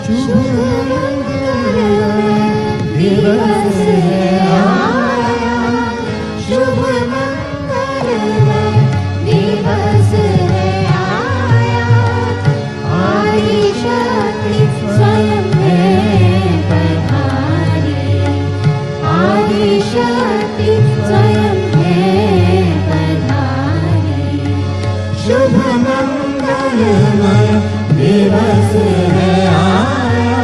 शुभ मंगलमय दिवस है आया, शुभ मंगलमय दिवस है आया। आदिशक्ति स्वयं है पधारी, आदिशक्ति स्वयं है पधारी। शुभ मंगलमय दिवस है आया,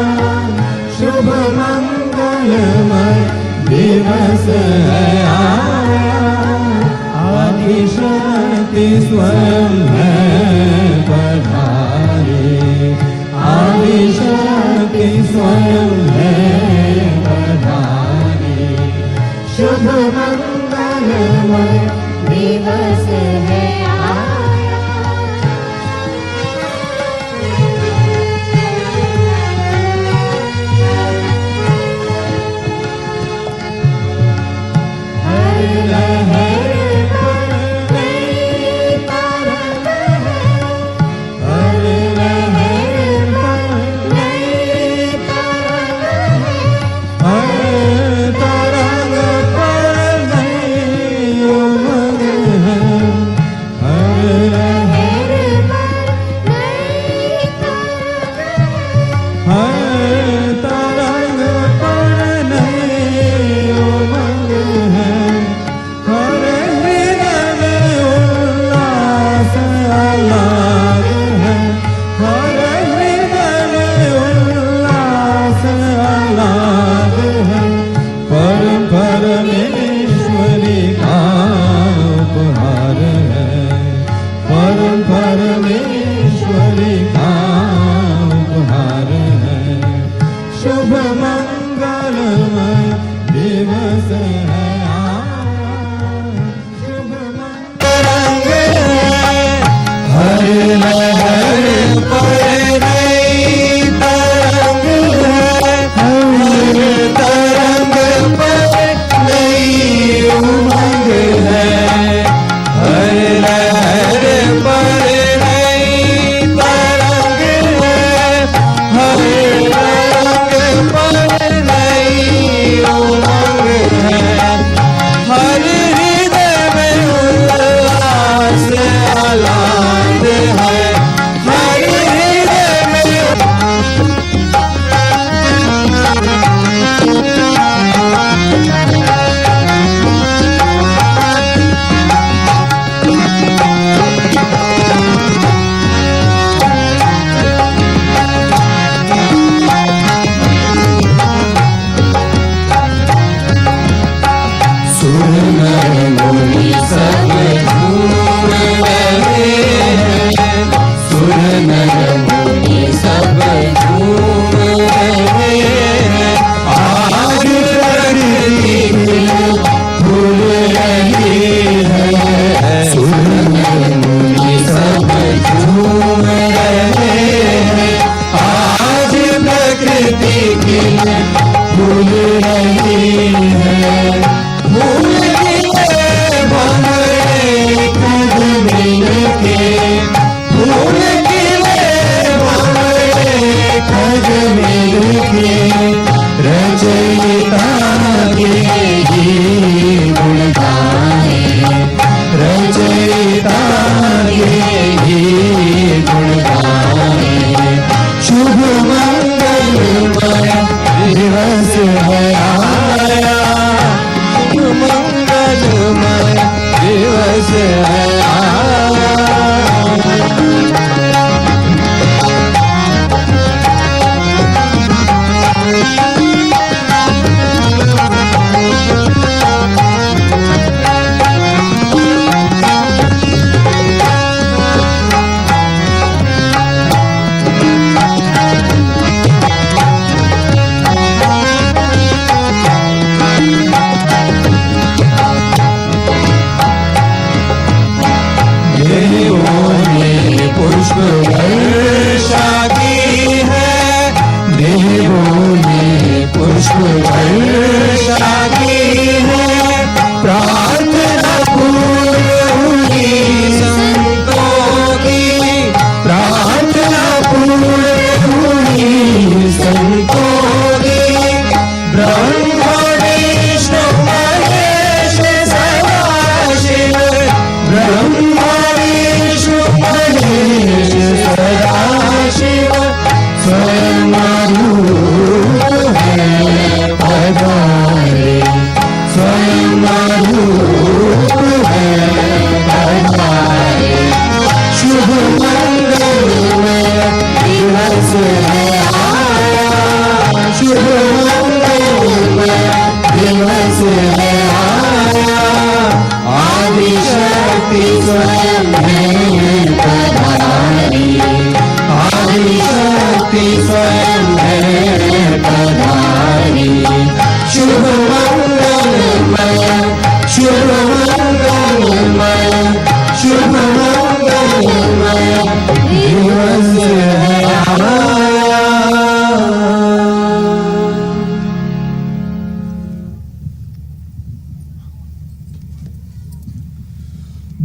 शुभ मंगलमय दिवस है आया। आदिशक्ति स्वयं है पधारी, आदिशक्ति स्वयं है पधारी। शुभ मंगलमय दिवस है आया। हर लहर पर नई तरंग है, हर लहर पर नई तरंग है, हर तरंग पर नई उमंग है, हर लहर पर नई तरंग है, हर तरंग पर नई उमंग है। हर हृदय में उल्लास अलाग है, हर हृदय में उल्लास अलाग है। परम परमेश्वरी का उपहार है, परम परमेश्वरी का उपहार है। शुभ मंगलमय दिवस है आया, शुभ मंगल है। हर लहर पर नई तरंग है, हर तरंग पर नई उमंग है, हर लहर पर नई तरंग है, हर तरंग पर नई उमंग है।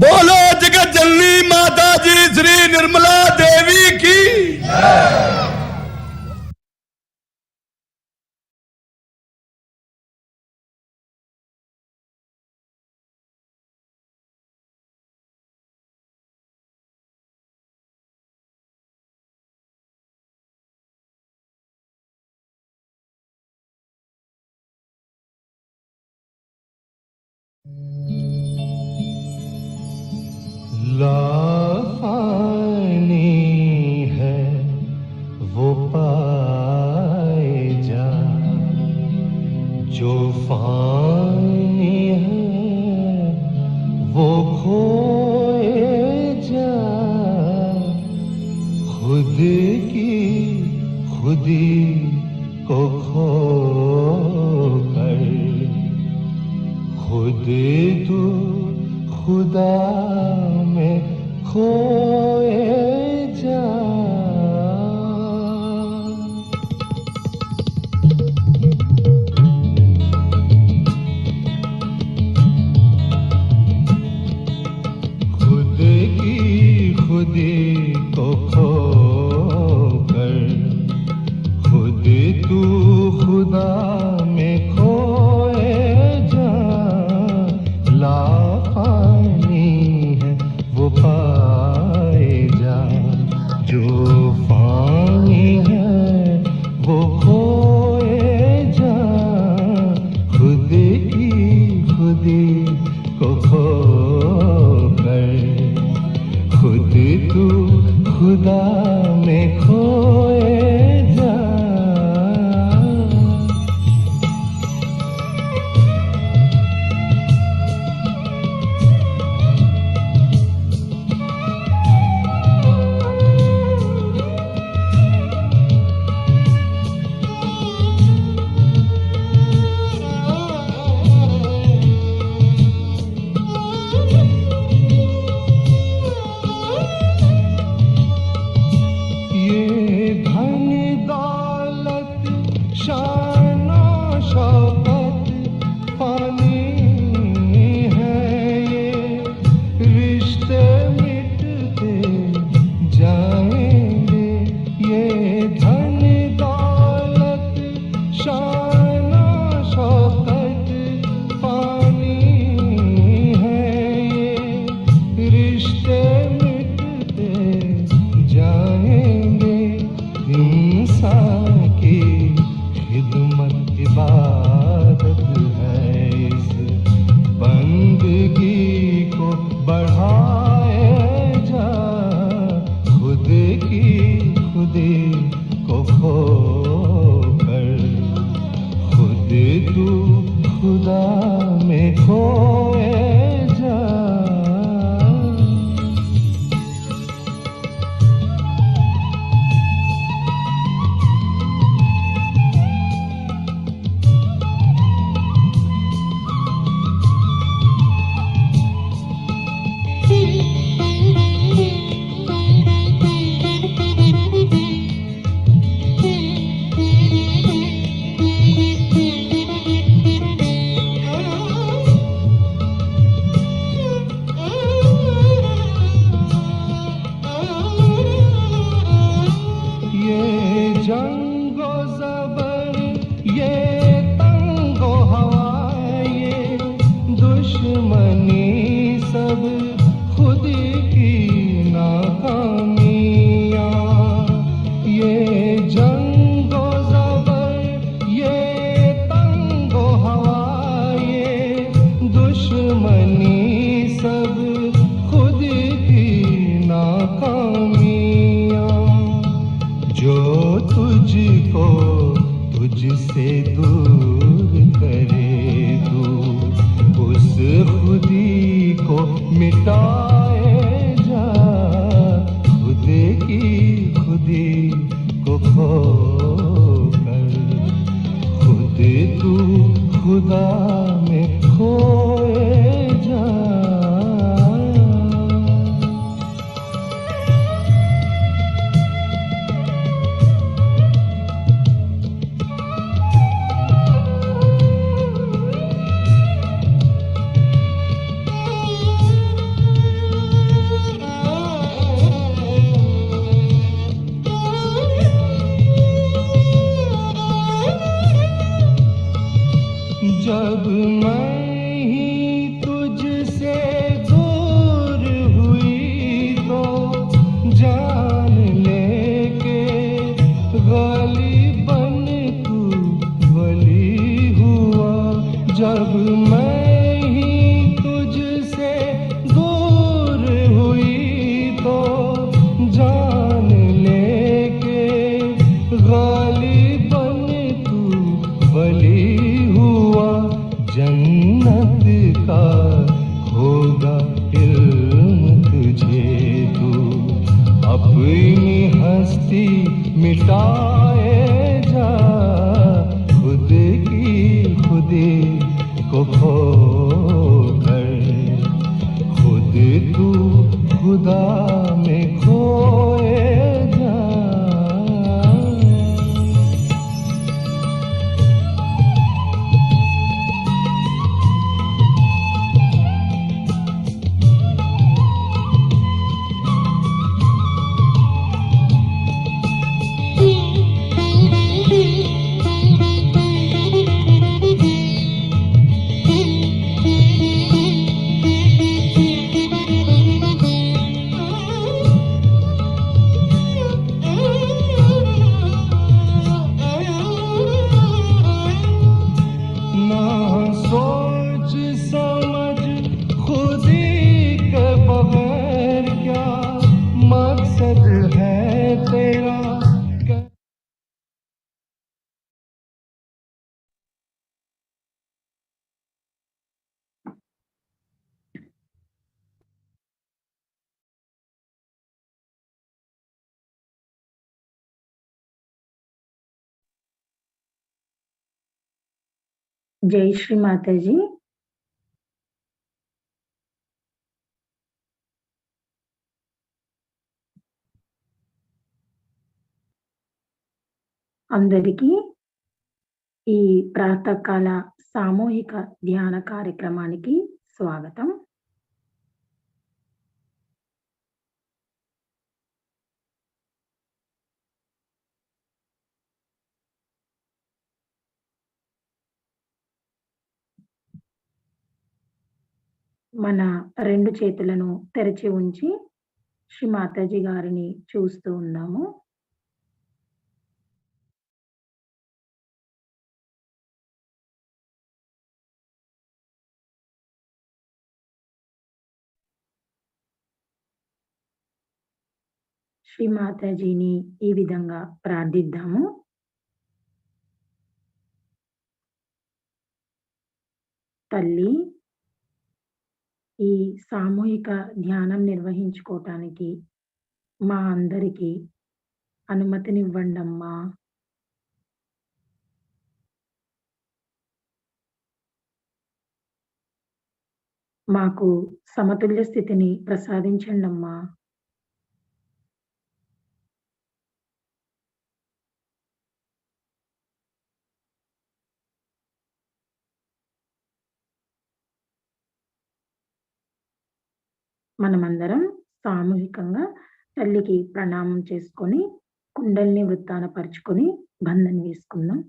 बोलो जगत जननी माता जी श्री निर्मला देवी की। लाफानी है वो पाए जा, जो फानी है वो खोए जा। खुद की खुदी को खो कर खुद तू खुदा में खोए जा। खुद की खुदी को खो कर खुद तू खुदा में खोए जा। लाफानी है वो पाए जा, जो फानी है वो खोए जा। खुद की खुदी को खो कर खुद तू खुदा में खोए जा। मैं ही तुझसे दूर हुई तो जान लेके गालिबन तू वली हुआ। जब मैं ही तुझसे दूर हुई तो जान लेके गालिबन तू वली हुआ। जन्नत का होगा इल्म तुझे तू अपनी हस्ती मिटाए जा। खुद की खुदी को खो कर खुद तू खुदा में खोए जा। ना सोच समझ खुदी के बगैर क्या मकसद है तेरा। జై శ్రీ మాతాజీ. అందరికీ ఈ ప్రాతకాల సామూహిక ధ్యాన కార్యక్రమానికి స్వాగతం. మన 2 చేతులను తెరిచి ఉంచి శ్రీ మాతాజీ గారిని చూస్తూ ఉందాము. శ్రీ మాతాజీని ఈ విధంగా ప్రార్థిద్దాము. తల్లి, ఈ సామూహిక ధ్యానం నిర్వహించుకోవటానికి మా అందరికీ అనుమతినివ్వండమ్మా. మాకు సమతుల్య స్థితిని ప్రసాదించండమ్మా. మనమందరం సామూహికంగా తల్లికి ప్రణామం చేసుకొని కుండల్ని వృత్తాన పరుచుకొని బంధన వేసుకుందాం.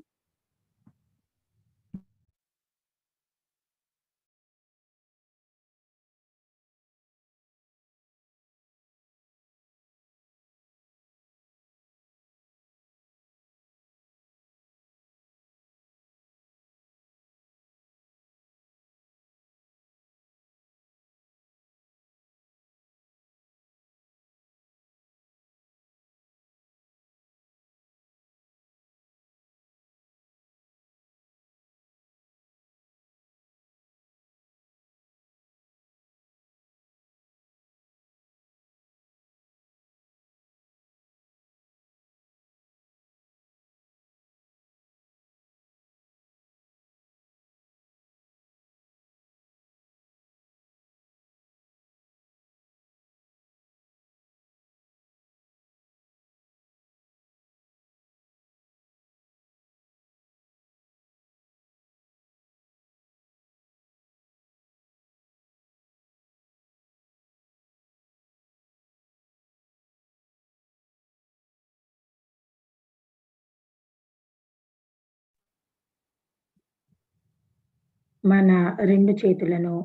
మన 2 చేతులను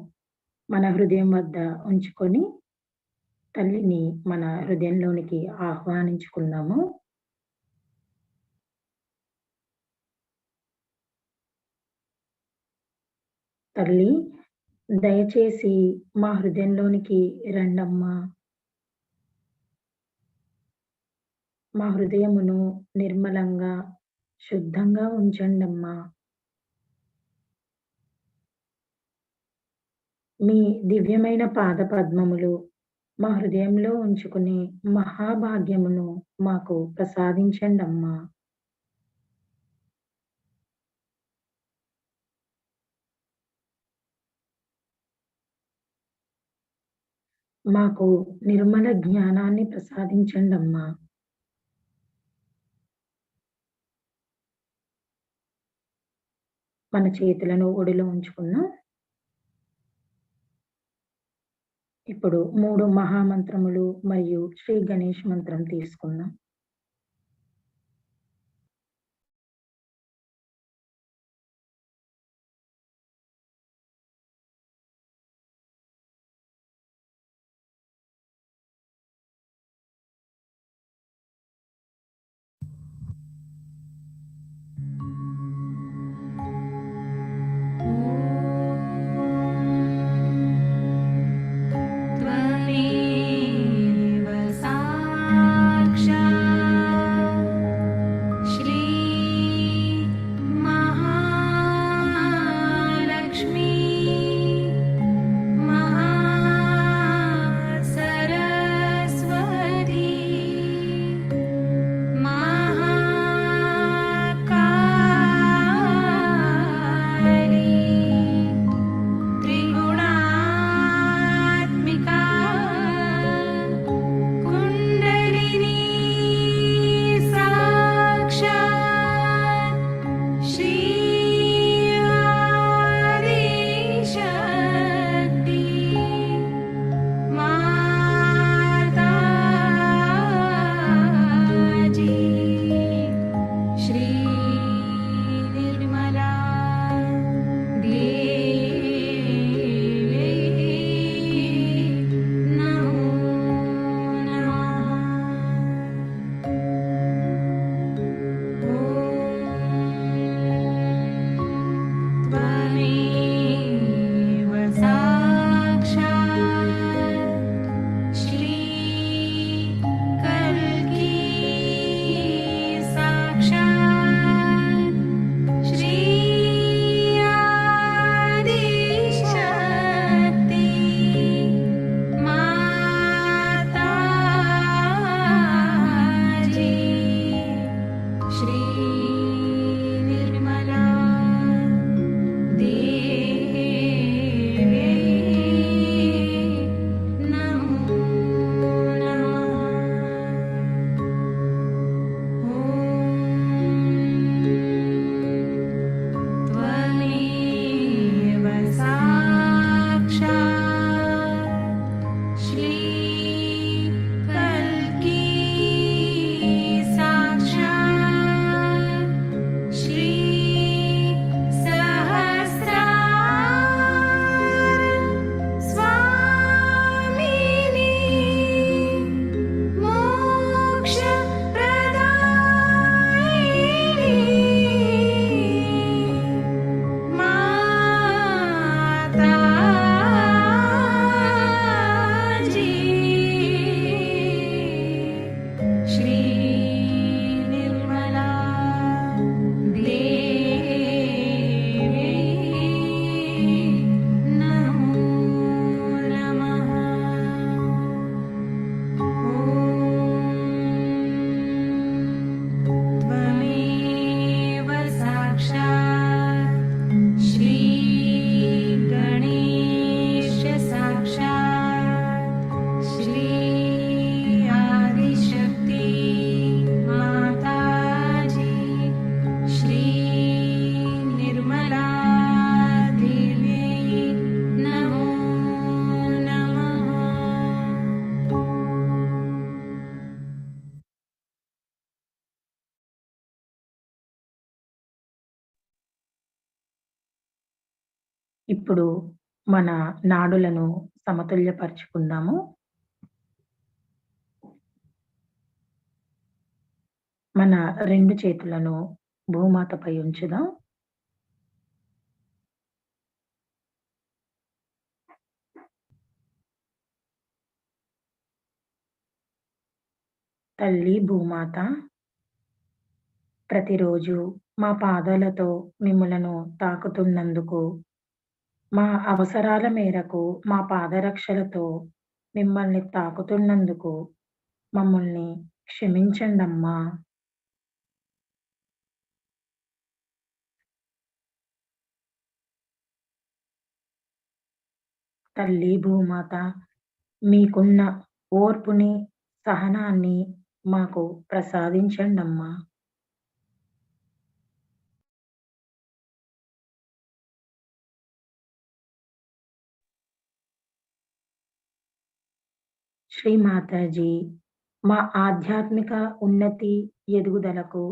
మన హృదయం వద్ద ఉంచుకొని, తల్లిని మన హృదయంలోనికి ఆహ్వానించుకుందాము. తల్లి, దయచేసి మా హృదయంలోనికి రండమ్మా. మా హృదయమును నిర్మలంగా, శుద్ధంగా ఉంచండమ్మా. మీ దివ్యమైన పాదపద్మములు మా హృదయంలో ఉంచుకునే మహాభాగ్యమును మాకు ప్రసాదించండమ్మా. మాకు నిర్మల జ్ఞానాన్ని ప్రసాదించండమ్మా. మన చేతులను ఒడిలో ఉంచుకుందాం. ఇప్పుడు 3 మహామంత్రములు మరియు శ్రీ గణేష్ మంత్రం తీసుకుందాం. त्वमेव साक्षात् ఇప్పుడు మన నాడులను సమతుల్యపరుచుకుందాము. మన 2 చేతులను భూమాతపై ఉంచుదాం. తల్లి భూమాత, ప్రతిరోజు మా పాదాలతో మిమ్ములను తాకుతున్నందుకు, మా అవసరాల మేరకు మా పాదరక్షలతో మిమ్మల్ని తాకుతున్నందుకు మమ్మల్ని క్షమించండమ్మా. తల్లి భూమాత, మీకున్న ఓర్పుని, సహనాన్ని మాకు ప్రసాదించండమ్మా. శ్రీ మాతాజీ, మా ఆధ్యాత్మిక ఉన్నతి, ఎదుగుదలకు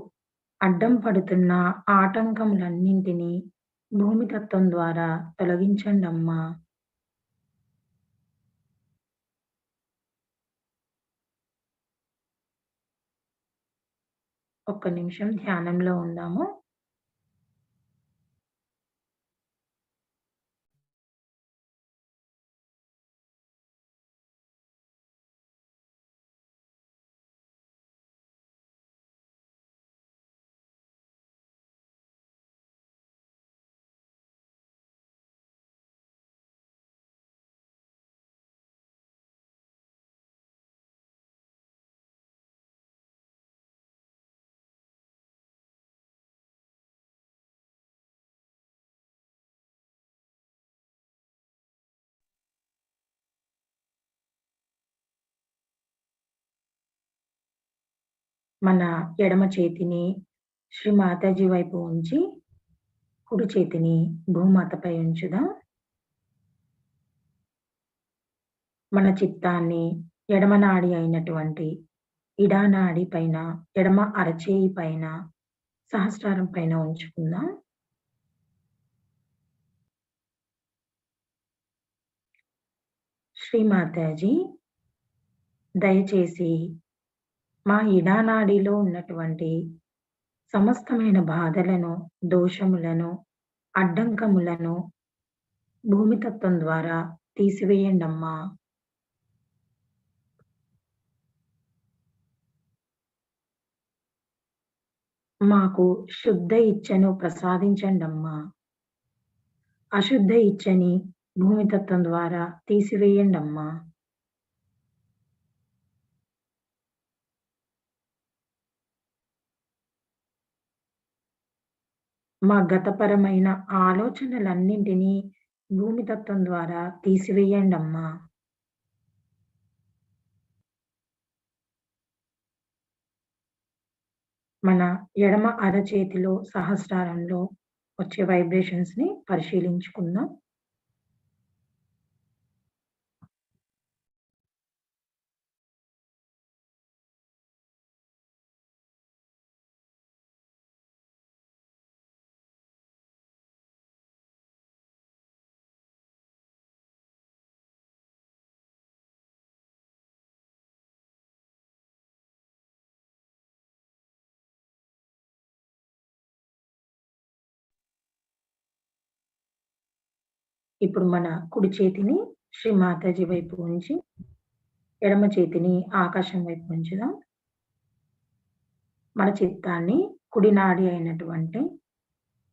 అడ్డం పడుతున్న ఆటంకములన్నింటినీ భూమితత్వం ద్వారా తొలగించండమ్మా. ఒక్క నిమిషం ధ్యానంలో ఉందాము. మన ఎడమ చేతిని శ్రీ మాతాజీ వైపు ఉంచి, కుడి చేతిని భూమాతపై ఉంచుదాం. మన చిత్తాన్ని ఎడమ నాడి అయినటువంటి ఇడా నాడి పైన, ఎడమ అరచేయి పైన, సహస్రారం పైన ఉంచుకుందాం. శ్రీ మాతాజీ, దయచేసి మా ఇడా నాడిలో ఉన్నటువంటి సమస్తమైన బాధలను, దోషములను, అడ్డంకములను భూమితత్వం ద్వారా తీసివేయండమ్మా. మాకు శుద్ధ ఇచ్చను ప్రసాదించండమ్మా. అశుద్ధ ఇచ్చని భూమితత్వం ద్వారా తీసివేయండమ్మా. మా గతపరమైన ఆలోచనలన్నింటినీ భూమితత్వం ద్వారా తీసివేయండమ్మా. మన ఎడమ అరచేతిలో సహస్రారంలో వచ్చే వైబ్రేషన్స్‌ని పరిశీలించుకుందాం. ఇప్పుడు మన కుడి చేతిని శ్రీ మాతాజీ వైపు ఉంచి, ఎడమ చేతిని ఆకాశం వైపు ఉంచుదాం. మన చిత్తాన్ని కుడి నాడి అయినటువంటి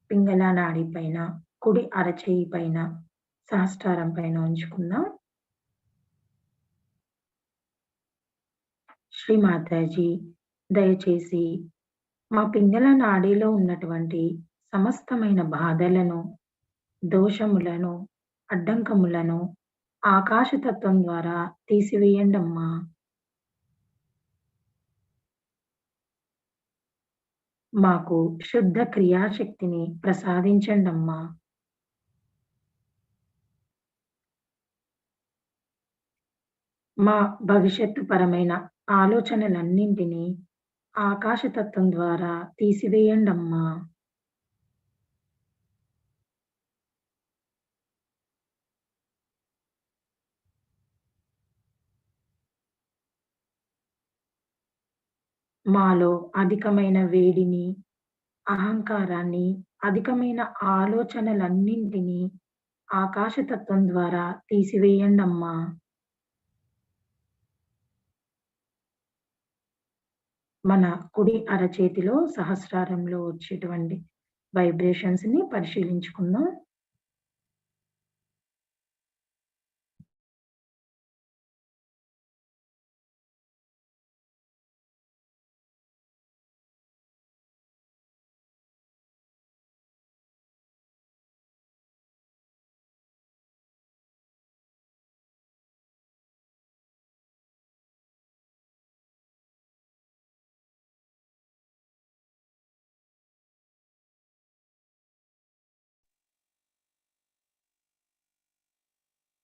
పింగళ నాడి పైన, కుడి అరచేయి పైన, సహస్రారం పైన ఉంచుకుందాం. శ్రీ మాతాజీ, దయచేసి మా పింగళ నాడిలో ఉన్నటువంటి సమస్తమైన బాధలను, దోషములను, అడ్డంకములను ఆకాశతత్వం ద్వారా తీసివేయండమ్మా. మాకు శుద్ధ క్రియాశక్తిని ప్రసాదించండమ్మా. మా భవిష్యత్తు పరమైన ఆలోచనలన్నింటినీ ఆకాశతత్వం ద్వారా తీసివేయండమ్మా. మాలో అధికమైన వేడిని, అహంకారాన్ని, అధికమైన ఆలోచనలన్నింటినీ ఆకాశతత్వం ద్వారా తీసివేయండమ్మా! మన కుడి అరచేతిలో సహస్రారంలో వచ్చేటువంటి వైబ్రేషన్స్‌ని పరిశీలించుకుందాం.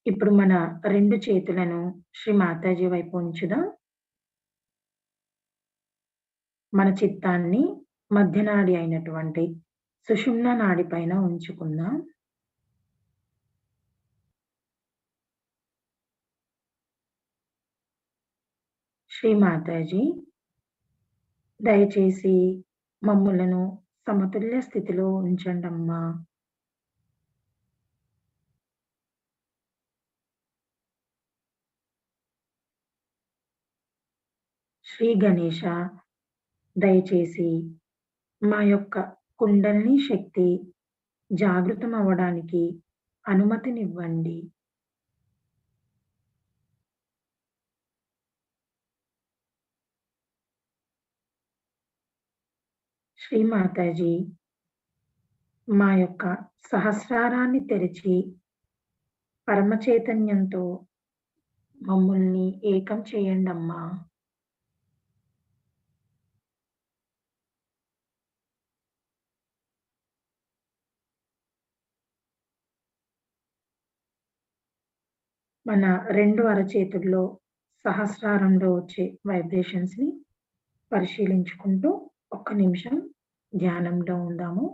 ఇప్పుడు మన 2 చేతులను శ్రీ మాతాజీ వైపు ఉంచుదాం. మన చిత్తాన్ని మధ్య నాడి అయినటువంటి సుషుమ్నా నాడి పైన ఉంచుకుందాం. శ్రీ మాతాజీ, దయచేసి మమ్ములను సమతుల్య స్థితిలో ఉంచండమ్మా! శ్రీ గణేష, దయచేసి మా యొక్క కుండలిని శక్తి జాగృతమవ్వడానికి అనుమతినివ్వండి. శ్రీ మాతాజీ, మా యొక్క సహస్రారాన్ని తెరిచి పరమ చైతన్యంతో మమ్ముల్ని ఏకం చేయండమ్మా! మన 2 అరచేతుల్లో సహస్రారంలో వచ్చే వైబ్రేషన్స్‌ని పరిశీలించుకుంటూ ఒక్క నిమిషం ధ్యానంలో ఉందాము.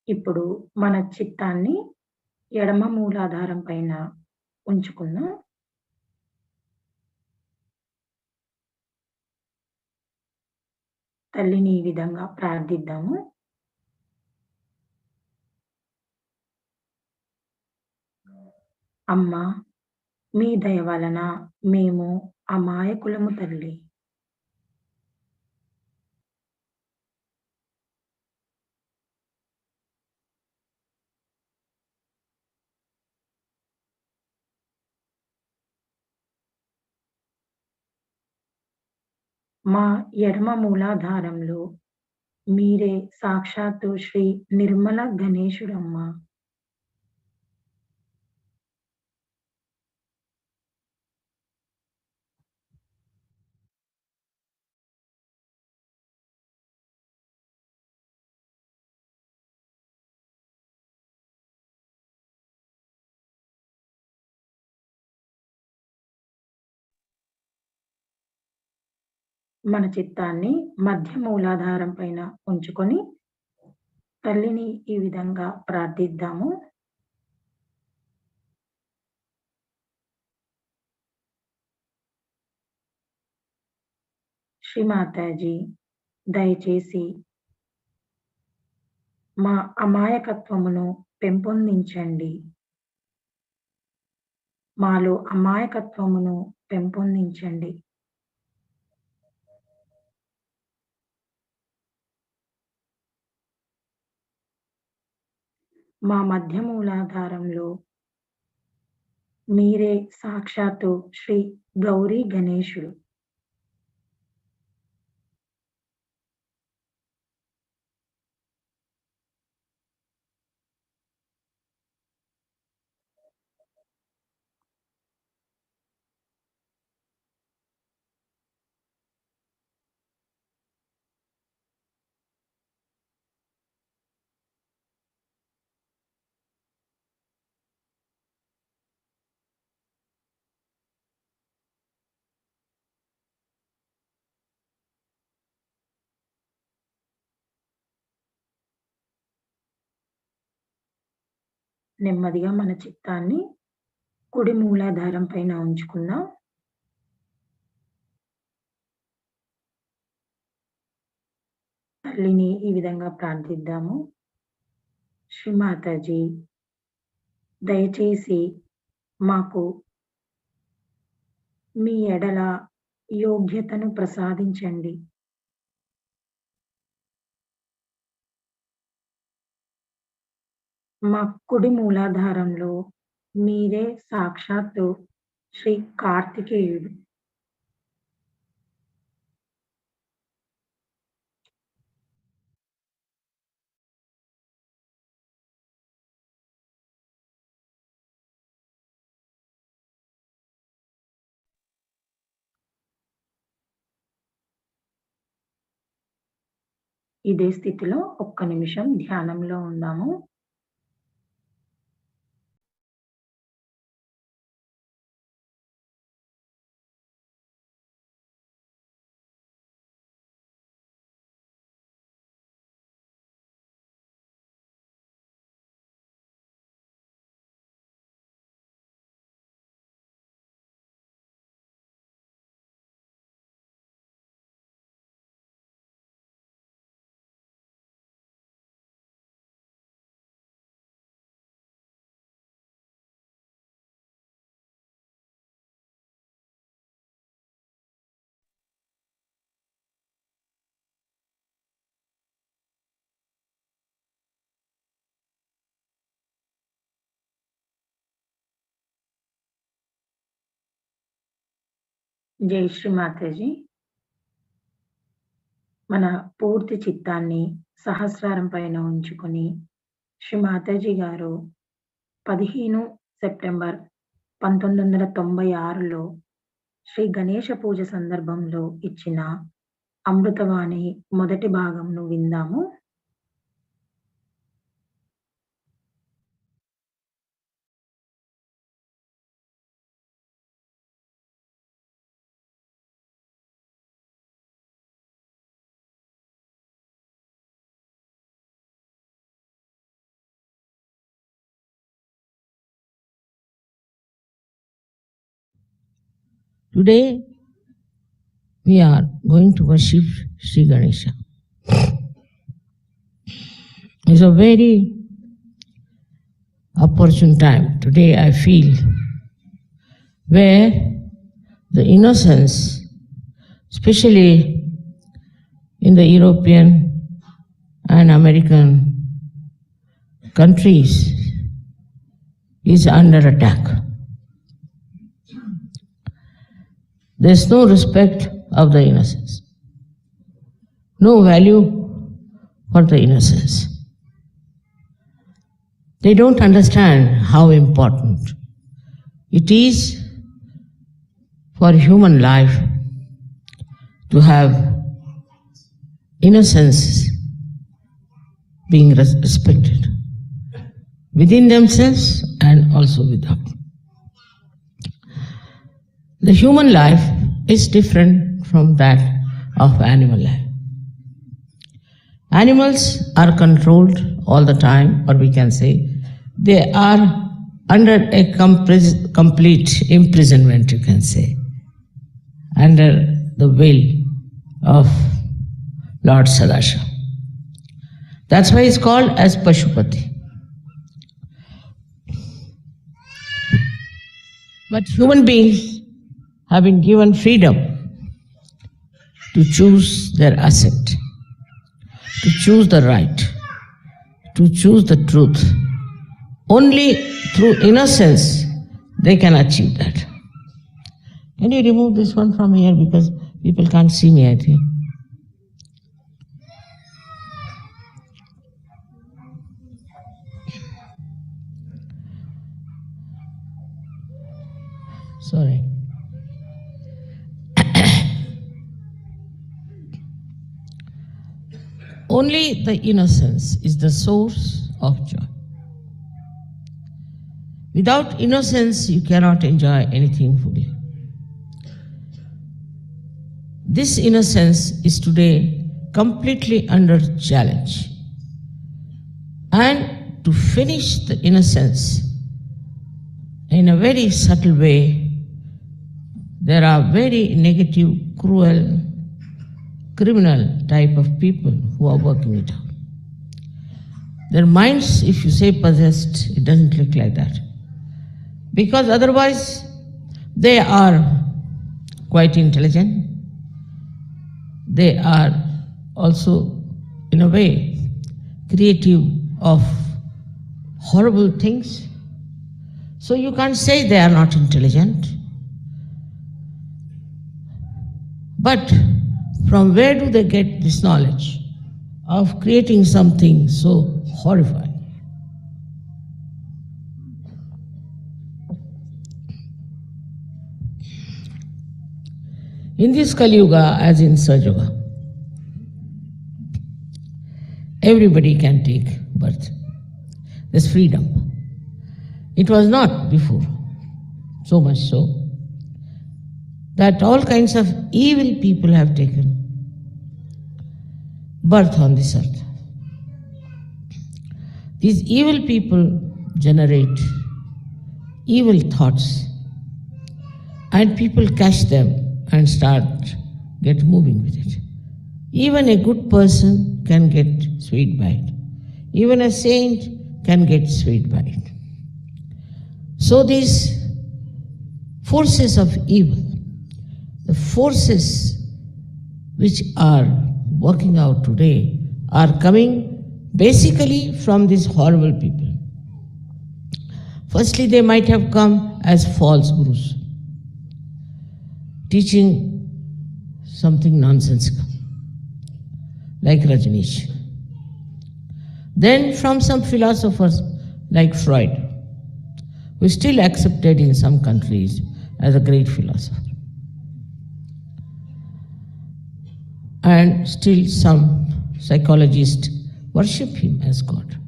ఇప్పుడు మన చిత్తాన్ని ఎడమ మూలాధారం పైన ఉంచుకుందాం. తల్లిని ఈ విధంగా ప్రార్థిద్దాము. అమ్మా! మీ దయ వలన మేము అమాయకులము తల్లి. మా ఎడమ మూలాధారంలో మీరే సాక్షాత్తు శ్రీ నిర్మల గణేశుడమ్మా! మన చిత్తాన్ని మధ్య మూలాధారం పైన ఉంచుకొని తల్లిని ఈ విధంగా ప్రార్థిద్దాము. శ్రీ మాతాజీ, దయచేసి మా అమాయకత్వమును పెంపొందించండి. మాలో అమాయకత్వమును పెంపొందించండి. మా మధ్య మూలాధారంలో మీరే సాక్షాత్తు శ్రీ గౌరీ గణేశుడు. నెమ్మదిగా మన చిత్తాన్ని కుడి మూలాధారం పైన ఉంచుకుందాం. తల్లిని ఈ విధంగా ప్రార్థిద్దాము. శ్రీ మాతాజీ, దయచేసి మాకు మీ ఎడల యోగ్యతను ప్రసాదించండి. మా కుడి మూలాధారంలో మీరే సాక్షాత్తు శ్రీ కార్తికేయుడు. ఇదే స్థితిలో ఒక్క నిమిషం ధ్యానంలో ఉందాము. జై శ్రీ మాతాజీ. మన పూర్తి చిత్తాన్ని సహస్రారం పైన ఉంచుకొని శ్రీ మాతాజీ గారు 15 సెప్టెంబర్ 1996లో శ్రీ గణేశ పూజ సందర్భంలో ఇచ్చిన అమృతవాణి మొదటి భాగంను విందాము. Today we are going to worship Sri Ganesha. It's a very opportune time today, I feel, where the innocence, especially in the European and American countries, is under attack. There's no respect of the innocence, no value for the innocence. They don't understand how important it is for human life to have innocence being respected within themselves and also without. The human life is different from that of animal life. Animals are controlled all the time, or we can say they are under a complete imprisonment, you can say, under the will of Lord Sahaja. That's why it's called as Pashupati. But human beings have been given freedom to choose their asset, to choose the right, to choose the truth, Only through innocence they can achieve that. Can you remove this one from here because people can't see me, I think. Sorry. Only the innocence is the source of joy. Without innocence, you cannot enjoy anything fully. This innocence is today completely under challenge. And to finish the innocence in a very subtle way, there are very negative, cruel, criminal type of people who are working it out. Their minds, if you say possessed, it doesn't look like that. Because otherwise, they are quite intelligent. They are also, in a way, creative of horrible things. So you can't say they are not intelligent. But from where do they get this knowledge of creating something so horrifying? In this Kali Yuga, as in Sahaja, everybody can take birth. There's freedom. It was not before, so much so that all kinds of evil people have taken birth on this earth. These evil people generate evil thoughts, and people catch them and get moving with it. Even a good person can get swayed by it. Even a saint can get swayed by it. So these forces of evil, the forces which are working out today, are coming basically from these horrible people. Firstly, they might have come as false gurus, teaching something nonsensical, like Rajneesh. Then from some philosophers like Freud, who is still accepted in some countries as a great philosopher. And still some psychologists worship him as God.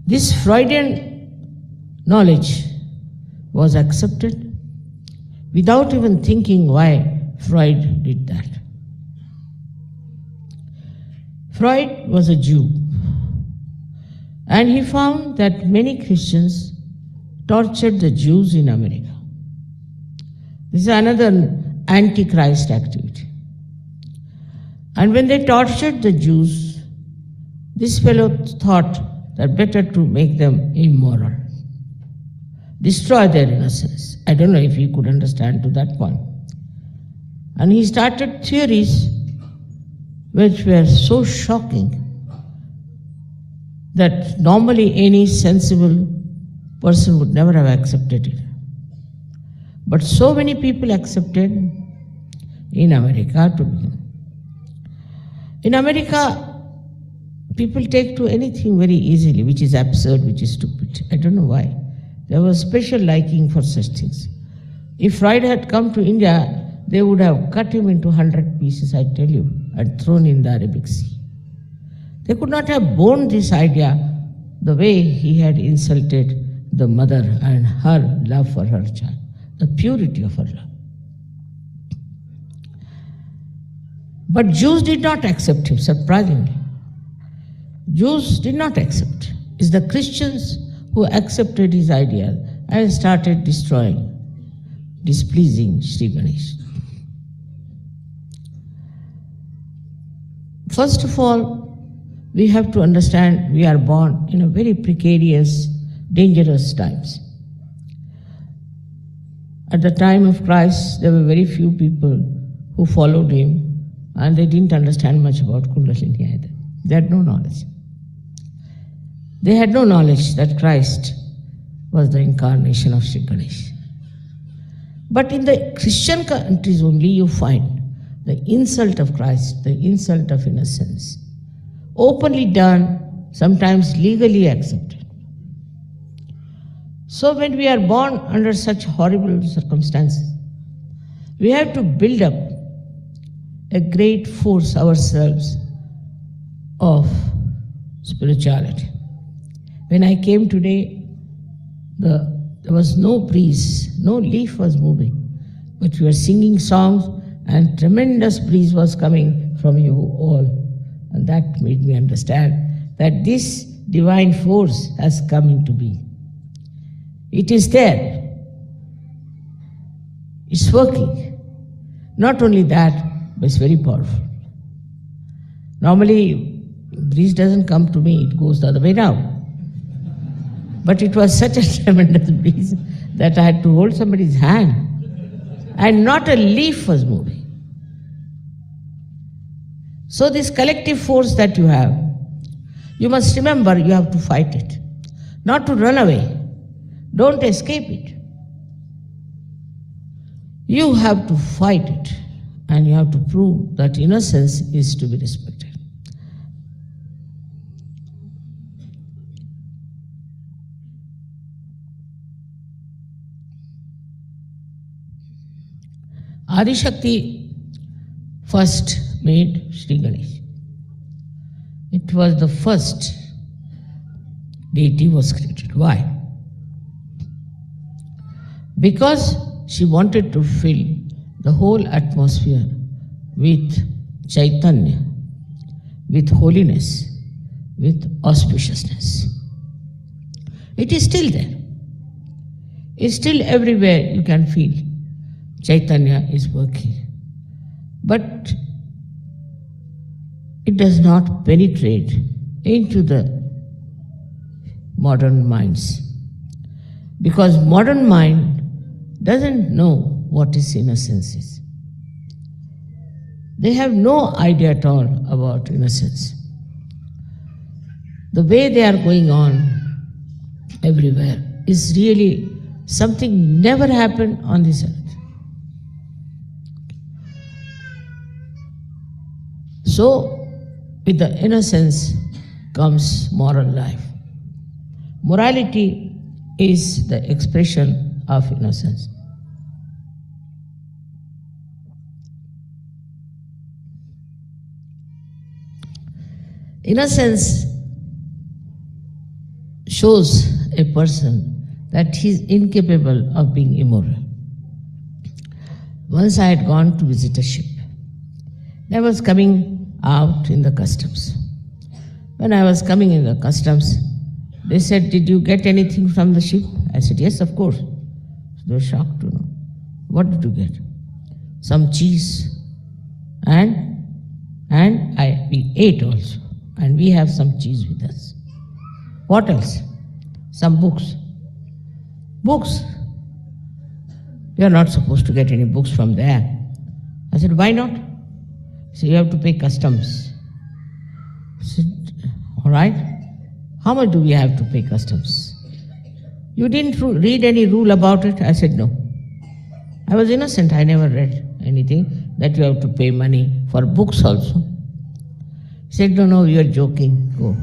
This Freudian knowledge was accepted without even thinking why Freud did that. Freud was a Jew, and he found that many Christians tortured the Jews in America. This is another antichrist activity. And when they tortured the Jews, this fellow thought that better to make them immoral, destroy their innocence. I don't know if he could understand to that point. And he started theories which were so shocking that normally any sensible person would never have accepted it. But so many people accepted in America to begin. In America, people take to anything very easily, which is absurd, which is stupid. I don't know why. There was special liking for such things. If Freud had come to India, they would have cut him into 100 pieces, I tell you, and thrown in the Arabic Sea. They could not have borne this idea the way he had insulted the mother and her love for her child, the purity of her love. But Jews did not accept him, surprisingly. Jews did not accept. It's the Christians who accepted his idea and started destroying, displeasing Sri Ganesh. First of all, we have to understand we are born in a very precarious, dangerous times. At the time of Christ, there were very few people who followed him, and they didn't understand much about Kundalini either. They had no knowledge. They had no knowledge that Christ was the incarnation of Sri Ganesh. But in the Christian countries only you find the insult of Christ, the insult of innocence, openly done, sometimes legally accepted. So when we are born under such horrible circumstances, we have to build up a great force ourselves of spirituality. When I came today, there was no breeze, no leaf was moving, but we were singing songs and tremendous breeze was coming from you all. And that made me understand that this divine force has come into being. It is there. It's working. Not only that, but it's very powerful. Normally, breeze doesn't come to me, it goes the other way around. But it was such a tremendous breeze that I had to hold somebody's hand and not a leaf was moving. So this collective force that you have, you must remember you have to fight it, not to run away. Don't escape it. You have to fight it and you have to prove that innocence is to be respected. Adi Shakti first made Sri Ganesh. It was the first deity was created. Why? Because she wanted to fill the whole atmosphere with Chaitanya, with holiness, with auspiciousness. It is still there. It's still everywhere you can feel Chaitanya is working. But it does not penetrate into the modern minds. Because modern mind doesn't know what is innocence is. They have no idea at all about innocence. The way they are going on everywhere is really something never happened on this earth. So, with the innocence comes moral life. Morality is the expression of innocence. Innocence shows a person that he is incapable of being immoral. Once I had gone to visit a ship. I was coming out in the customs. When I was coming in the customs, they said, "Did you get anything from the ship?" I said, "Yes, of course." So they were shocked to know. "What did you get?" "Some cheese. And we ate also. And we have some cheese with us." "What else?" "Some books." "Books? You are not supposed to get any books from there." I said, "Why not?" "So you have to pay customs." I said, "All right. How much do we have to pay customs?" "You didn't read any rule about it?" I said, "No." I was innocent. I never read anything that you have to pay money for books also. He said, "No, you are joking. Go."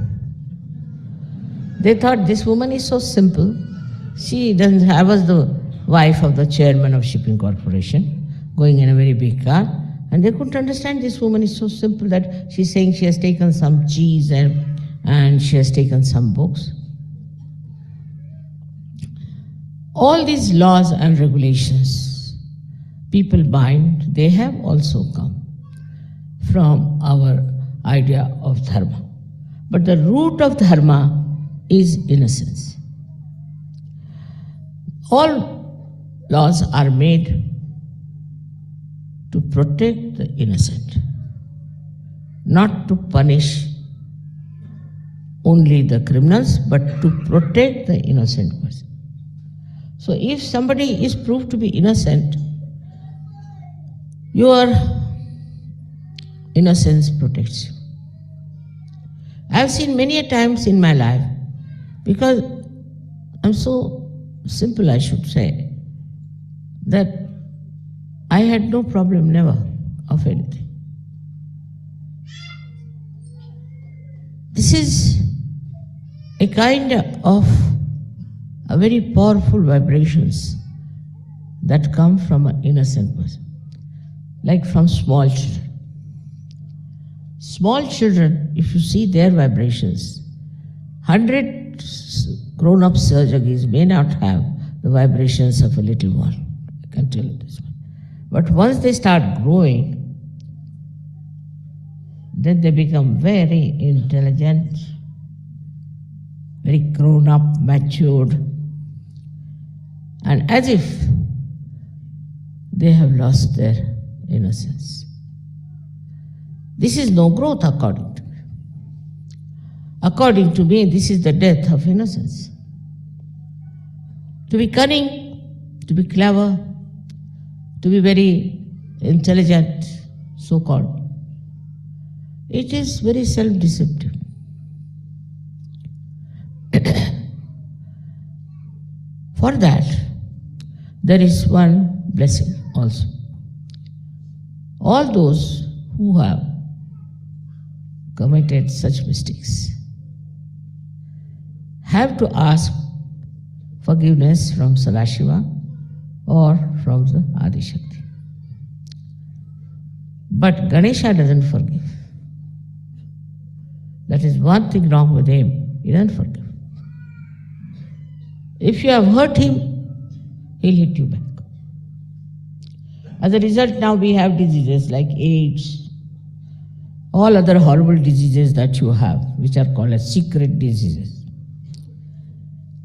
They thought this woman is so simple. She doesn't. I was the wife of the chairman of shipping corporation, going in a very big car, and they couldn't understand this woman is so simple that she's saying she has taken some cheese and she has taken some books. All these laws and regulations people bind, they have also come from our idea of dharma. But the root of dharma is innocence. All laws are made to protect the innocent, not to punish only the criminals, but to protect the innocent person. So if somebody is proved to be innocent, your innocence protects you. I have seen many a times in my life Because I'm so simple, I should say, that I had no problem, never, of anything. This is a kind of a very powerful vibrations that come from an innocent person, like from small children. Small children, if you see their vibrations, 100 grown-up Sahajagis may not have the vibrations of a little one. I can tell you this one. But once they start growing, then they become very intelligent, very grown-up, matured, and as if they have lost their innocence. This is no growth according to me. According to me, this is the death of innocence. To be cunning, to be clever, to be very intelligent, so-called, it is very self-deceptive. For that, there is one blessing also. All those who have committed such mistakes have to ask forgiveness from Sadashiva or from the Adi Shakti. But Ganesha doesn't forgive. That is one thing wrong with him. He doesn't forgive. If you have hurt him, he'll hit you back. As a result, now we have diseases like AIDS, all other horrible diseases that you have, which are called as secret diseases.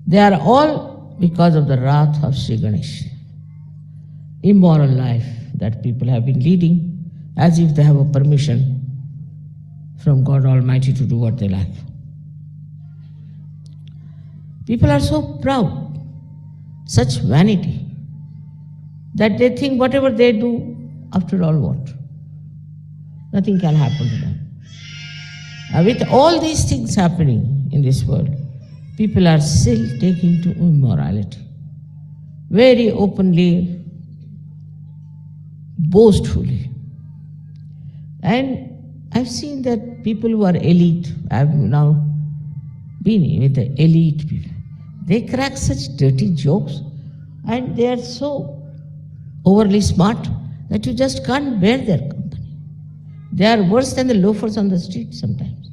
They are all because of the wrath of Sri Ganesha. Immoral life that people have been leading as if they have a permission from God Almighty to do what they like. People are so proud, such vanity, that they think whatever they do, after all what? Nothing can happen to them. With all these things happening in this world, people are still taking to immorality. Very openly, boastfully. And I've seen that people who are elite, I've now been with the elite people, they crack such dirty jokes and they are so overly smart that you just can't bear their company. They are worse than the loafers on the street sometimes.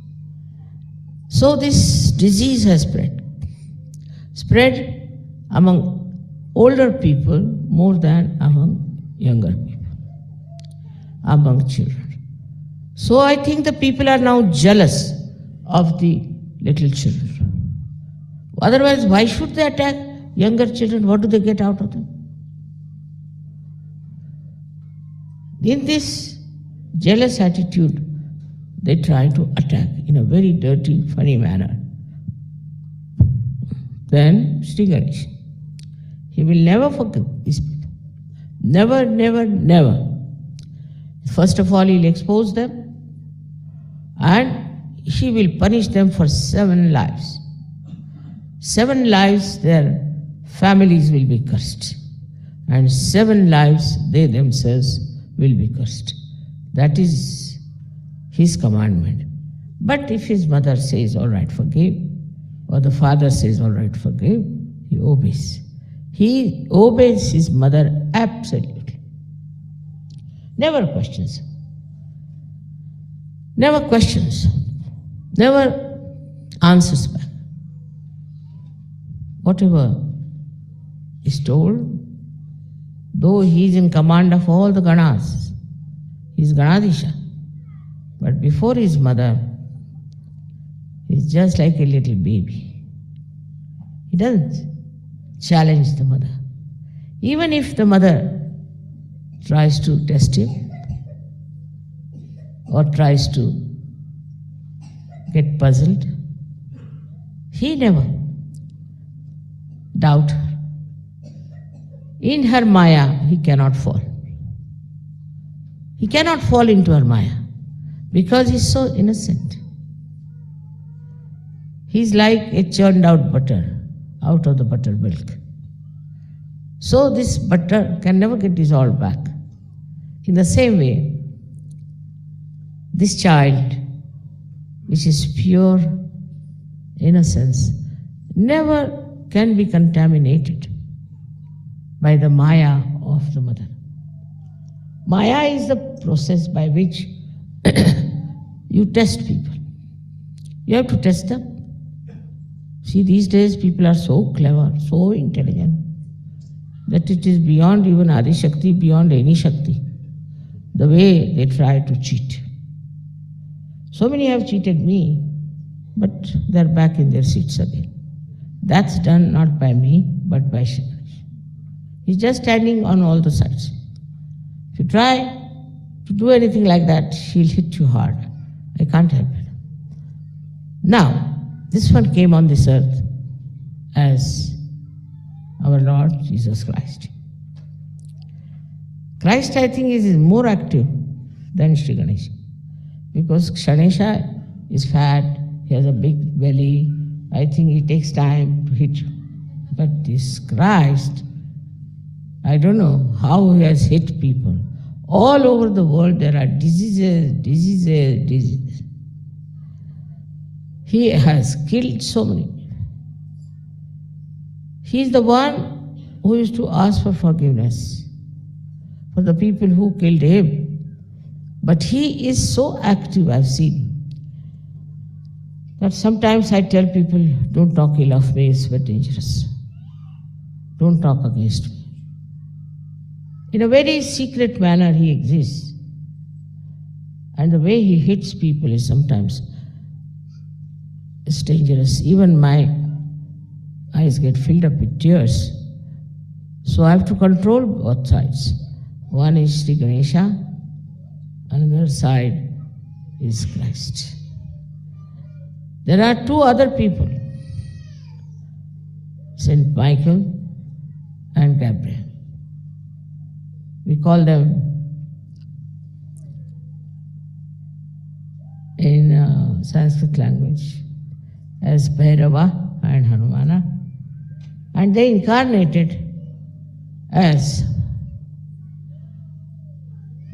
So this disease has spread among older people more than among younger people, among children. So I think the people are now jealous of the little children. Otherwise, why should they attack younger children? What do they get out of them? In this jealous attitude, they try to attack in a very dirty, funny manner. Then Sri Ganesha, he will never forgive these people. Never, never, never. First of all, he'll expose them and he will punish them for 7 lives. 7 lives their families will be cursed, and 7 lives they themselves will be cursed. That is his commandment. But if his mother says, all right, forgive, or the father says, all right, forgive, he obeys. He obeys his mother absolutely. Never questions. Never questions. Never answers back. Whatever is told, though he is in command of all the Ganas, he is Ganadisha. But before his mother, he is just like a little baby. He doesn't challenge the mother. Even if the mother tries to test him or tries to get puzzled, he never doubt her. In her Maya, he cannot fall. He cannot fall into her Maya because he is so innocent. He's like a churned out butter out of the buttermilk. So this butter can never get dissolved back. In the same way, this child, which is pure innocence, never can be contaminated by the Maya of the mother. Maya is the process by which you test people. You have to test them. See, these days people are so clever, so intelligent, that it is beyond even Adi Shakti, beyond any Shakti, the way they try to cheat. So many have cheated me, but they're back in their seats again. That's done not by me, but by Shri Ganesh. He's just standing on all the sides. If you try to do anything like that, he'll hit you hard. I can't help it. Now, this one came on this earth as our Lord Jesus Christ. Christ, I think, is more active than Shri Ganesha, because Ganesha is fat, he has a big belly, I think it takes time to hit you. But this Christ, I don't know how he has hit people. All over the world there are diseases. He has killed so many. He is the one who used to ask for forgiveness for the people who killed him. But he is so active, I've seen, that sometimes I tell people, don't talk ill of me, it's very dangerous. Don't talk against me. In a very secret manner he exists. And the way he hits people is sometimes dangerous. Even my eyes get filled up with tears. So I have to control both sides. One is Sri Ganesha, another side is Christ. There are two other people, Saint Michael and Gabriel. We call them in Sanskrit language as Bhairava and Hanumana, and they incarnated as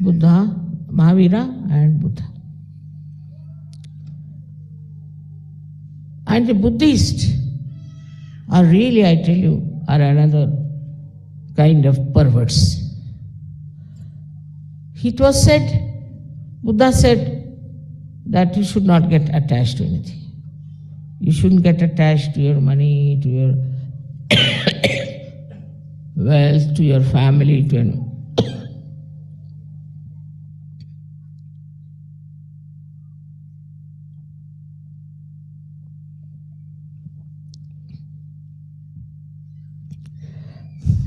Buddha, Mahavira and Buddha. And the Buddhists are really, I tell you, are another kind of perverts. It was said, Buddha said, that you should not get attached to anything. You shouldn't get attached to your money, to your wealth, to your family, to your...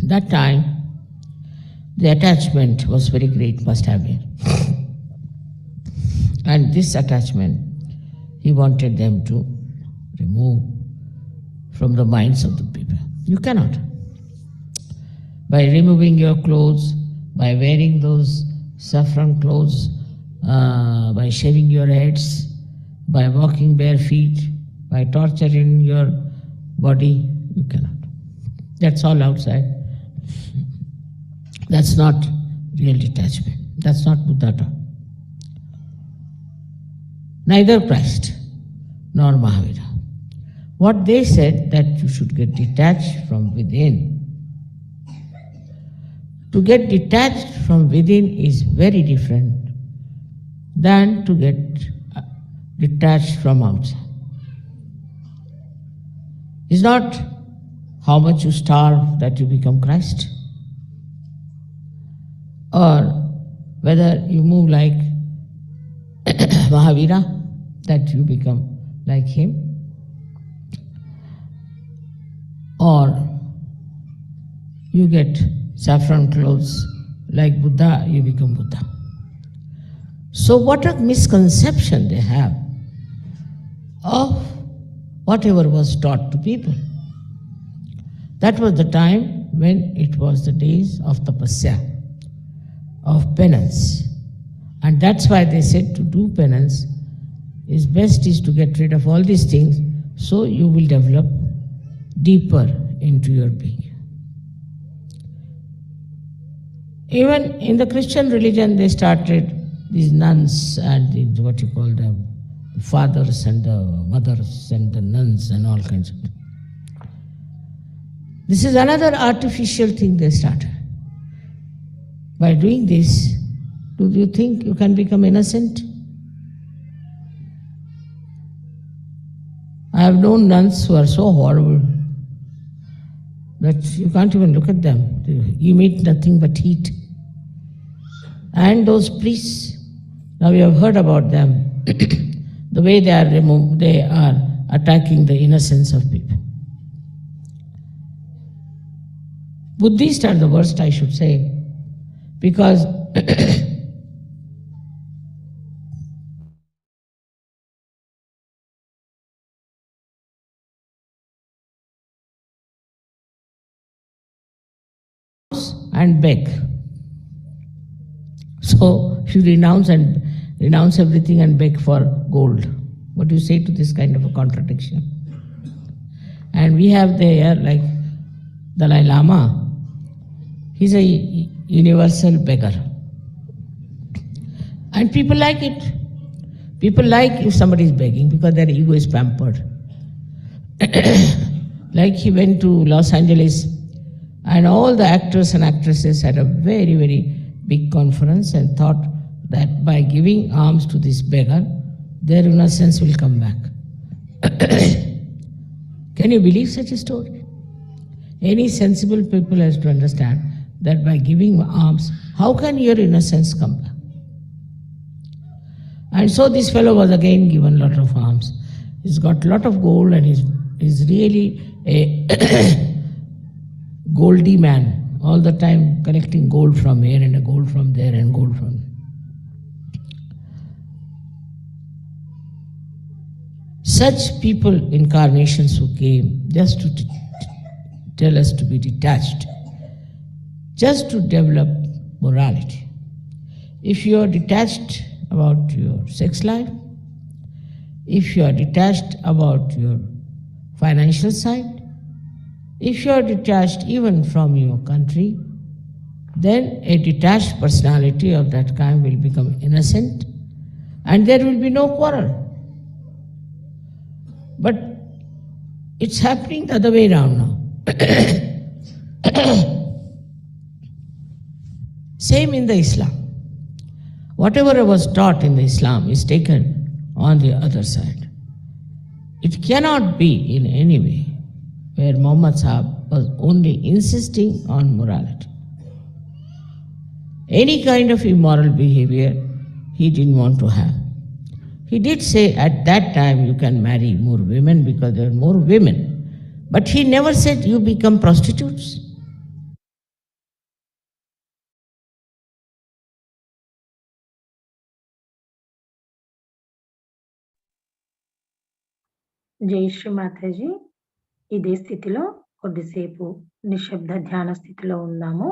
That time, the attachment was very great, must have been. And this attachment, he wanted them to remove from the minds of the people. You cannot. By removing your clothes, by wearing those saffron clothes, by shaving your heads, by walking bare feet, by torturing your body, you cannot. That's all outside. That's not real detachment. That's not Buddha taught. Neither Christ nor Mahavira. What they said, that you should get detached from within. To get detached from within is very different than to get detached from outside. It's not how much you starve that you become Christ, or whether you move like Mahavira, that you become like him, or you get saffron clothes like Buddha, you become Buddha. So what a misconception they have of whatever was taught to people. That was the time when it was the days of tapasya, of penance. And that's why they said to do penance is best is to get rid of all these things So you will develop deeper into your being. Even in the Christian religion, they started these nuns and what you call them, fathers and the mothers and the nuns and all kinds of things. This is another artificial thing they started. By doing this, do you think you can become innocent? I have known nuns who are so horrible that you can't even look at them. You emit nothing but heat. And those priests, now you have heard about them, the way they are attacking the innocence of people. Buddhists are the worst, I should say, because and beg. So you renounce everything and beg for gold. What do you say to this kind of a contradiction? And we have there like Dalai Lama. He's a universal beggar. And people like it. People like if somebody is begging because their ego is pampered. Like he went to Los Angeles and all the actors and actresses had a very, very big conference and thought that by giving alms to this beggar, their innocence will come back. Can you believe such a story? Any sensible people has to understand that by giving alms, how can your innocence come back? And so this fellow was again given a lot of alms. He's got a lot of gold and he's really a goldy man, all the time collecting gold from here and gold from there and gold from. Such people, incarnations who came just to tell us to be detached, just to develop morality. If you are detached about your sex life, if you are detached about your financial side, if you are detached even from your country, then a detached personality of that kind will become innocent and there will be no quarrel. But it's happening the other way around now. Same in the Islam. Whatever was taught in the Islam is taken on the other side. It cannot be in any way where Muhammad Sahib was only insisting on morality. Any kind of immoral behavior he didn't want to have. He did say at that time you can marry more women because there are more women. But he never said you become prostitutes. జై శ్రీ మాతాజీ. ఇదే స్థితిలో కొద్దిసేపు నిశ్శబ్ద ధ్యాన స్థితిలో ఉందాము.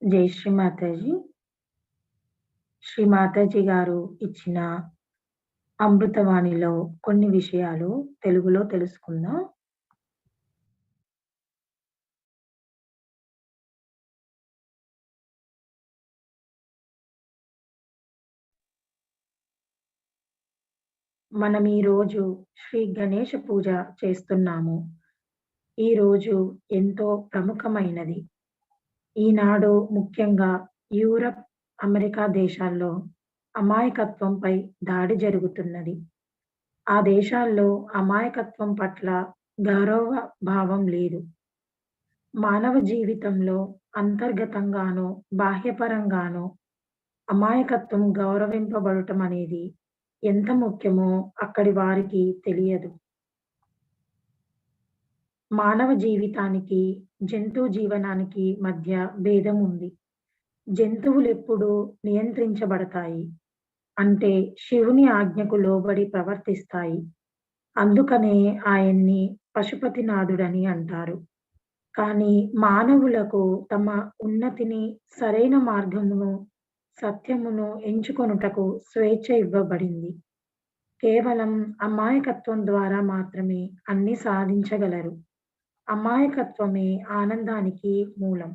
జై శ్రీ మాతాజీ. శ్రీ మాతాజీ గారు ఇచ్చిన అమృతవాణిలో కొన్ని విషయాలు తెలుగులో తెలుసుకుందాం. మనం ఈరోజు శ్రీ గణేష పూజ చేస్తున్నాము. ఈరోజు ఎంతో ప్రముఖమైనది. ఈనాడు ముఖ్యంగా యూరప్, అమెరికా దేశాల్లో అమాయకత్వంపై దాడి జరుగుతున్నది. ఆ దేశాల్లో అమాయకత్వం పట్ల గౌరవ భావం లేదు. మానవ జీవితంలో అంతర్గతంగానో, బాహ్యపరంగానో అమాయకత్వం గౌరవింపబడటం అనేది ఎంత ముఖ్యమో అక్కడి వారికి తెలియదు. మానవ జీవితానికి, జంతు జీవనానికి మధ్య భేదం ఉంది. జంతువులెప్పుడూ నియంత్రించబడతాయి. అంటే శివుని ఆజ్ఞకు లోబడి ప్రవర్తిస్తాయి. అందుకనే ఆయన్ని పశుపతినాథుడని అంటారు. కానీ మానవులకు తమ ఉన్నతిని, సరైన మార్గమును, సత్యమును ఎంచుకొనుటకు స్వేచ్ఛ ఇవ్వబడింది. కేవలం అమాయకత్వం ద్వారా మాత్రమే అన్ని సాధించగలరు. అమాయకత్వమే ఆనందానికి మూలం.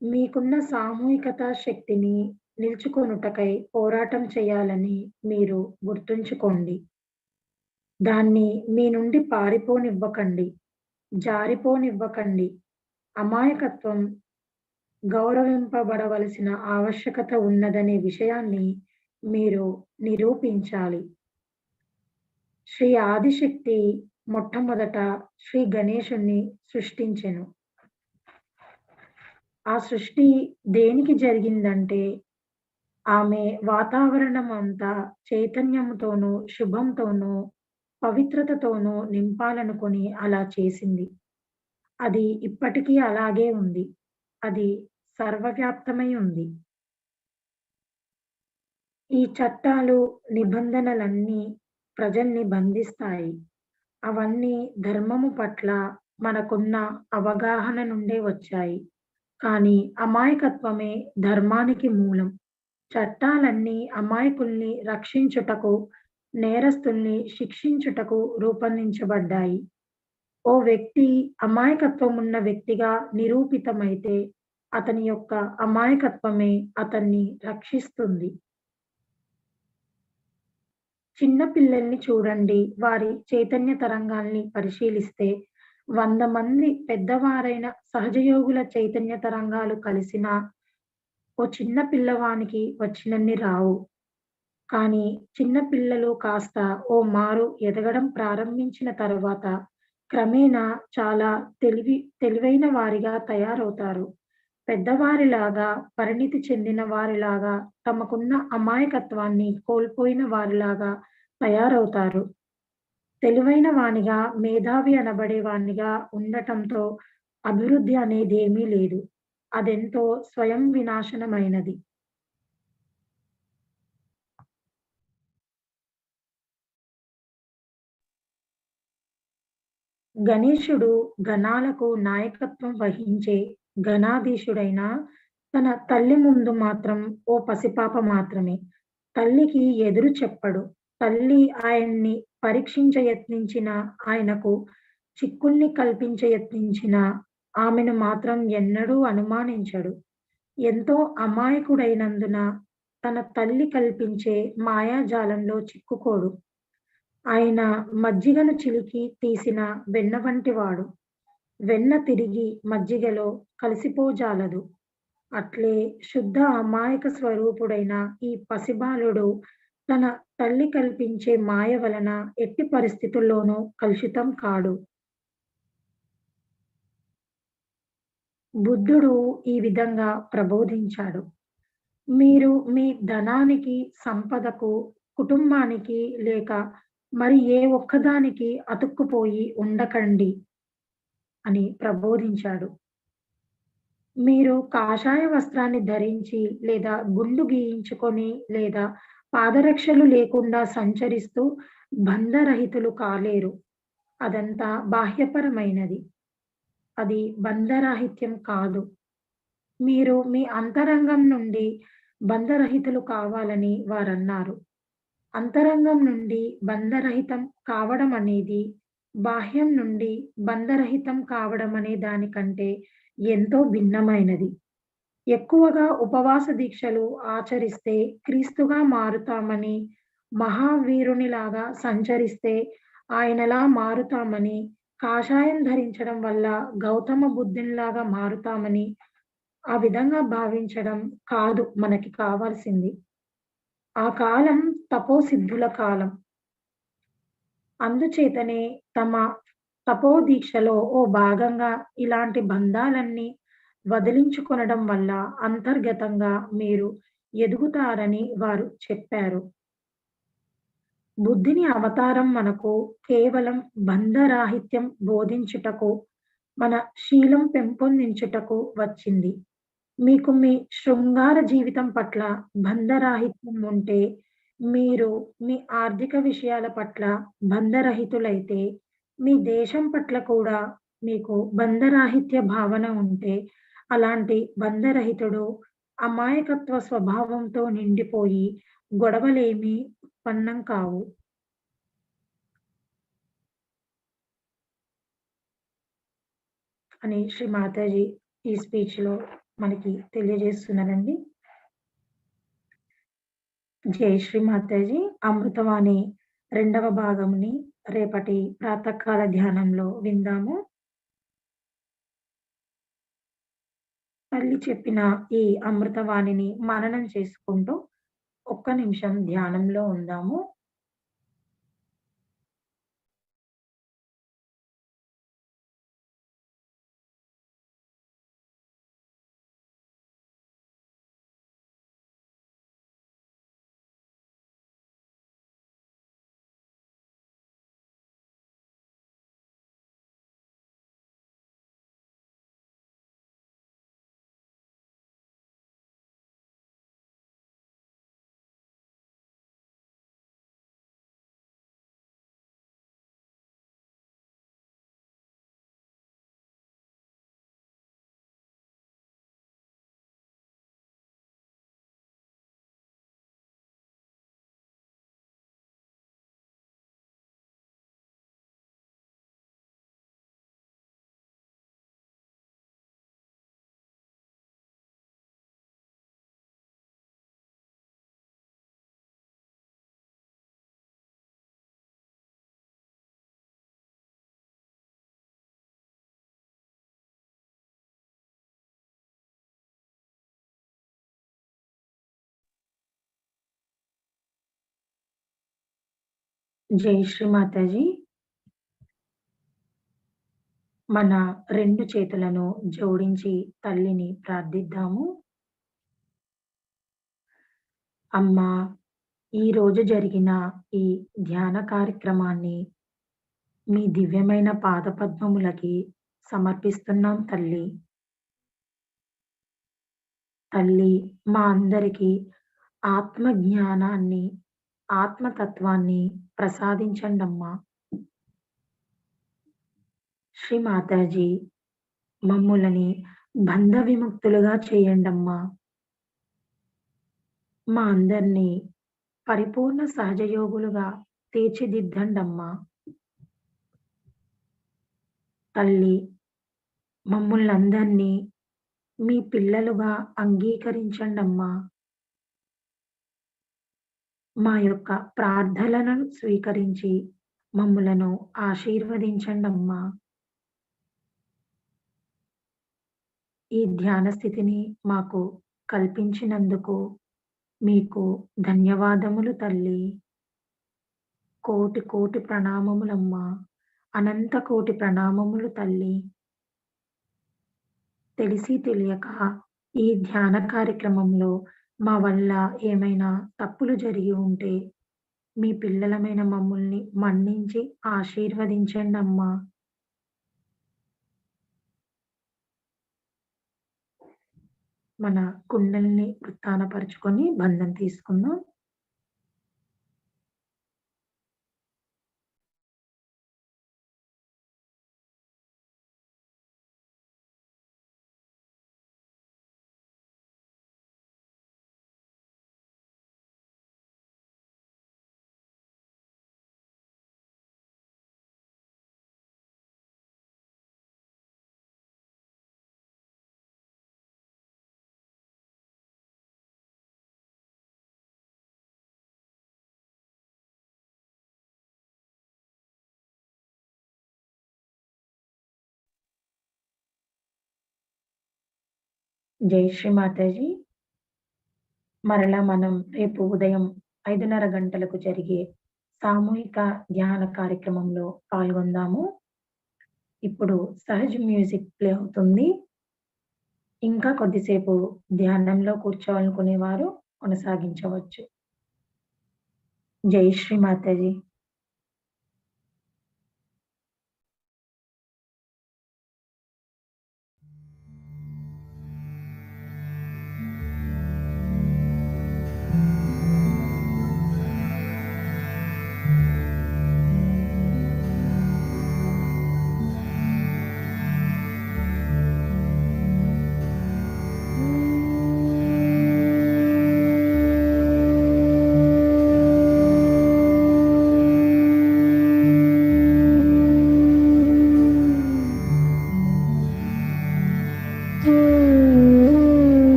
మీకున్న సామూహికత శక్తిని నిలుచుకొనుటకై పోరాటం చేయాలని మీరు గుర్తుంచుకోండి. దాన్ని మీ నుండి పారిపోనివ్వకండి. జారిపోనివ్వకండి. అమాయకత్వం గౌరవింపబడవలసిన ఆవశ్యకత ఉన్నదనే విషయాన్ని మీరు నిరూపించాలి. శ్రీ ఆదిశక్తి మొట్టమొదట శ్రీ గణేశుణ్ణి సృష్టించెను. ఆ సృష్టి దేనికి జరిగిందంటే, ఆమె వాతావరణమంతా చైతన్యముతోనూ, శుభంతోనూ, పవిత్రతతోనూ నింపాలనుకొని అలా చేసింది. అది ఇప్పటికీ అలాగే ఉంది. అది సర్వవ్యాప్తమై ఉంది. ఈ చట్టాలు, నిబంధనలన్నీ ప్రజల్ని బంధిస్తాయి. అవన్నీ ధర్మము పట్ల మనకున్న అవగాహన నుండే వచ్చాయి. కానీ అమాయకత్వమే ధర్మానికి మూలం. చట్టాలన్నీ అమాయకుల్ని రక్షించుటకు, నేరస్తుల్ని శిక్షించుటకు రూపొందించబడ్డాయి. ఓ వ్యక్తి అమాయకత్వం ఉన్న వ్యక్తిగా నిరూపితమైతే, అతని యొక్క అమాయకత్వమే అతన్ని రక్షిస్తుంది. చిన్న పిల్లల్ని చూడండి. వారి చైతన్య తరంగాల్ని పరిశీలిస్తే 100 మంది పెద్దవారైన సహజయోగుల చైతన్య తరంగాలు కలిసినా ఓ చిన్న పిల్లవానికి వచ్చినన్ని రావు. కానీ చిన్న పిల్లలు కాస్త ఓ మారు ఎదగడం ప్రారంభించిన తరువాత క్రమేణా చాలా తెలివైన వారిగా తయారవుతారు. పెద్దవారిలాగా, పరిణితి చెందిన వారిలాగా, తమకున్న అమాయకత్వాన్ని కోల్పోయిన వారిలాగా తయారవుతారు. తెలివైన వానిగా, మేధావి అనబడే వానిగా ఉండటంతో అభివృద్ధి అనేదేమీ లేదు. అదెంతో స్వయం వినాశనమైనది. గణేశుడు గణాలకు నాయకత్వం వహించే గణాధీశుడైనా, తన తల్లి ముందు మాత్రం ఓ పసిపాప మాత్రమే. తల్లికి ఎదురు చెప్పడు. తల్లి ఆయన్ని పరీక్షించ యత్నించినా, ఆయనకు చిక్కుల్ని కల్పించ యత్నించినా, ఆమెను మాత్రం ఎన్నడూ అనుమానించడు. ఎంతో అమాయకుడైనందున తన తల్లి కల్పించే మాయాజాలంలో చిక్కుకోడు. ఆయన మజ్జిగను చిలికి తీసిన వెన్న వంటివాడు. వెన్న తిరిగి మజ్జిగలో కలిసిపోజాలదు. అట్లే శుద్ధ అమాయక స్వరూపుడైన ఈ పసిబాలుడు తన తల్లి కల్పించే మాయ వలన ఎట్టి పరిస్థితుల్లోనూ కలుషితం కాడు. బుద్ధుడు ఈ విధంగా ప్రబోధించాడు. మీరు మీ ధనానికి, సంపదకు, కుటుంబానికి లేక మరి ఏ ఒక్కదానికి అతుక్కుపోయి ఉండకండి అని ప్రబోధించాడు. మీరు కాషాయ వస్త్రాన్ని ధరించి లేదా గుండు గీయించుకొని లేదా పాదరక్షలు లేకుండా సంచరిస్తూ బంధరహితులు కాలేరు. అదంతా బాహ్యపరమైనది. అది బంధరాహిత్యం కాదు. మీరు మీ అంతరంగం నుండి బంధరహితులు కావాలని వారన్నారు. అంతరంగం నుండి బంధరహితం కావడం అనేది బాహ్యం నుండి బంధరహితం కావడం అనే దానికంటే ఎంతో భిన్నమైనది. ఎక్కువగా ఉపవాస దీక్షలు ఆచరిస్తే క్రీస్తుగా మారుతామని, మహావీరునిలాగా సంచరిస్తే ఆయనలా మారుతామని, కాషాయం ధరించడం వల్ల గౌతమ బుద్ధునిలాగా మారుతామని, ఆ విధంగా భావించడం కాదు మనకి కావాల్సింది. ఆ కాలం తపోసిద్ధుల కాలం. అందుచేతనే తమ తపోదీక్షలో ఓ భాగంగా ఇలాంటి బంధాలన్నీ వదిలించుకొనడం వల్ల అంతర్గతంగా మీరు ఎదుగుతారని వారు చెప్పారు. బుద్ధుని అవతారం మనకు కేవలం బంధరాహిత్యం బోధించుటకు, మన శీలం పెంపొందించుటకు వచ్చింది. మీకు మీ శృంగార జీవితం పట్ల బంధరాహిత్యం ఉంటే, మీరు మీ ఆర్థిక విషయాల పట్ల బంధరహితులైతే, మీ దేశం పట్ల కూడా మీకు బంధరాహిత్య భావన ఉంటే, అలాంటి బంధరహితుడు అమాయకత్వ స్వభావంతో నిండిపోయి గొడవలేమీ ఉత్పన్నం కావు. అని శ్రీ మాతాజీ ఈ స్పీచ్‌లో మనకి తెలియజేస్తున్నారండి. జై శ్రీ మాతాజీ. అమృతవాణి 2వ భాగంని రేపటి ప్రాతకాల ధ్యానంలో విందాము. తల్లి చెప్పిన ఈ అమృతవాణిని మననం చేసుకుంటూ ఒక్క నిమిషం ధ్యానంలో ఉందాము. జై శ్రీ మాతాజీ. మన 2 చేతులను జోడించి తల్లిని ప్రార్థిద్దాము. అమ్మా, ఈరోజు జరిగిన ఈ ధ్యాన కార్యక్రమాన్ని మీ దివ్యమైన పాదపద్మములకి సమర్పిస్తున్నాం తల్లి. తల్లి, మా అందరికీ ఆత్మ జ్ఞానాన్ని, ఆత్మతత్వాన్ని ప్రసాదించండమ్మా. శ్రీ మాతాజీ, మమ్ములని బంధ విముక్తులుగా చేయండమ్మా. మా అందరినీ పరిపూర్ణ సహజయోగులుగా తీర్చిదిద్దండమ్మా. తల్లి, మమ్ముల్నందరినీ మీ పిల్లలుగా అంగీకరించండమ్మా. మా యొక్క ప్రార్థనలను స్వీకరించి మమ్ములను ఆశీర్వదించండమ్మా. ఈ ధ్యాన స్థితిని మాకు కల్పించినందుకు మీకు ధన్యవాదములు తల్లి. కోటి కోటి ప్రణామములమ్మా. అనంత కోటి ప్రణామములు తల్లి. తెలిసి తెలియక ఈ ధ్యాన కార్యక్రమంలో మా వల్ల ఏమైనా తప్పులు జరిగి ఉంటే మీ పిల్లలమైన మమ్ముల్ని మన్నించి ఆశీర్వదించండమ్మా. మన కుండల్ని వృత్తానపరుచుకొని బంధం తీసుకుందాం. జై శ్రీ మాతాజీ. మరలా మనం రేపు ఉదయం 5:30 గంటలకు జరిగే సామూహిక ధ్యాన కార్యక్రమంలో పాల్గొందాము. ఇప్పుడు సహజ్ మ్యూజిక్ ప్లే అవుతుంది. ఇంకా కొద్దిసేపు ధ్యానంలో కూర్చోవాలనుకునేవారు కొనసాగించవచ్చు. జై శ్రీ మాతాజీ.